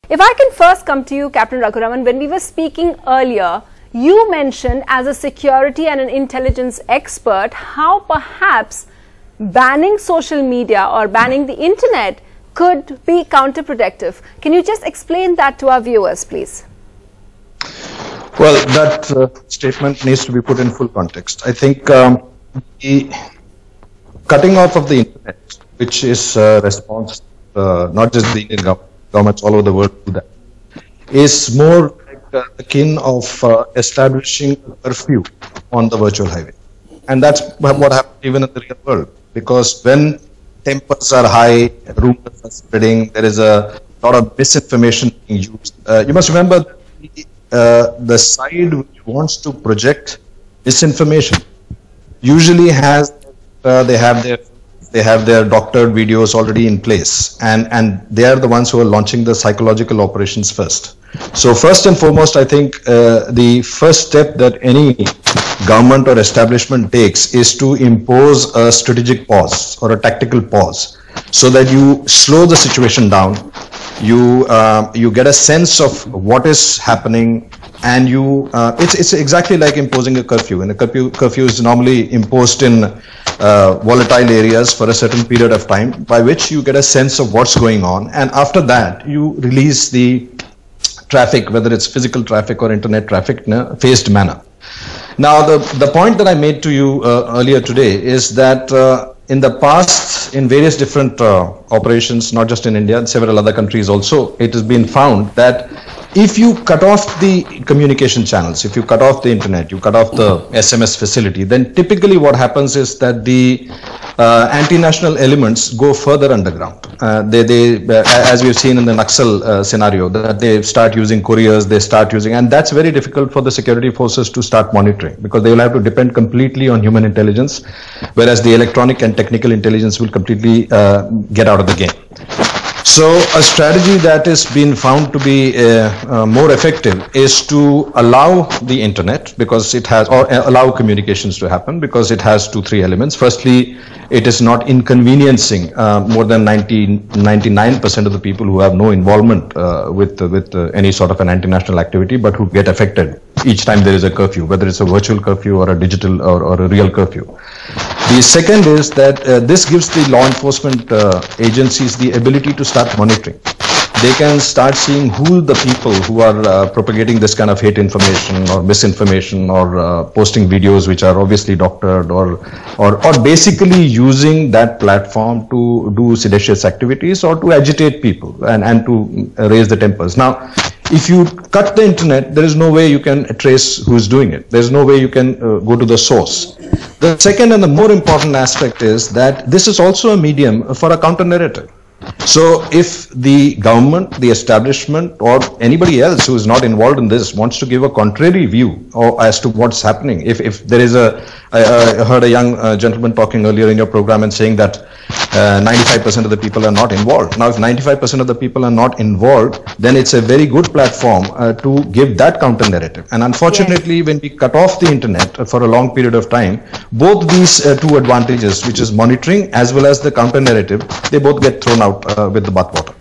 If I can first come to you, Captain Raghu Raman, when we were speaking earlier, you mentioned as a security and an intelligence expert how perhaps banning social media or banning the internet could be counterproductive. Can you just explain that to our viewers, please? Well, that statement needs to be put in full context. I think the cutting off of the internet, which is a response, not just the Indian governments all over the world do that, is more like akin of establishing a curfew on the virtual highway. And that's what happens even in the real world. Because when tempers are high, rumors are spreading, there is a lot of misinformation being used. You must remember the side which wants to project misinformation usually has they have their doctored videos already in place, and they are the ones who are launching the psychological operations first. So first and foremost, I think the first step that any government or establishment takes is to impose a strategic pause or a tactical pause, so that you slow the situation down, you get a sense of what is happening, and it's exactly like imposing a curfew. And a curfew is normally imposed in volatile areas for a certain period of time, by which you get a sense of what's going on, and after that you release the traffic, whether it's physical traffic or internet traffic, in a phased manner. Now, the point that I made to you earlier today is that in the past, in various different operations, not just in India, and several other countries also, it has been found that if you cut off the communication channels, if you cut off the internet, you cut off the SMS facility, then typically what happens is that the anti-national elements go further underground. As we've seen in the Naxal scenario, that they start using couriers, and that's very difficult for the security forces to start monitoring, because they will have to depend completely on human intelligence, whereas the electronic and technical intelligence will completely get out of the game. So a strategy that is being found to be more effective is to allow the internet, because it has, or allow communications to happen, because it has 2-3 elements. Firstly, it is not inconveniencing more than 99% of the people who have no involvement with any sort of an anti-national activity, but who get affected each time there is a curfew, whether it's a virtual curfew or a digital or a real curfew. The second is that this gives the law enforcement agencies the ability to start monitoring. They can start seeing who the people who are propagating this kind of hate information or misinformation or posting videos which are obviously doctored, or basically using that platform to do seditious activities or to agitate people and to raise the tempers. Now, if you cut the internet, there is no way you can trace who's doing it. There's no way you can go to the source. The second and the more important aspect is that this is also a medium for a counter-narrative. So if the government, the establishment, or anybody else who is not involved in this wants to give a contrary view as to what's happening, if there is I heard a young gentleman talking earlier in your program and saying that 95% of the people are not involved. Now, if 95% of the people are not involved, then it's a very good platform to give that counter narrative. And unfortunately, when we cut off the internet for a long period of time, both these two advantages, which is monitoring as well as the counter narrative, they both get thrown out with the bathwater.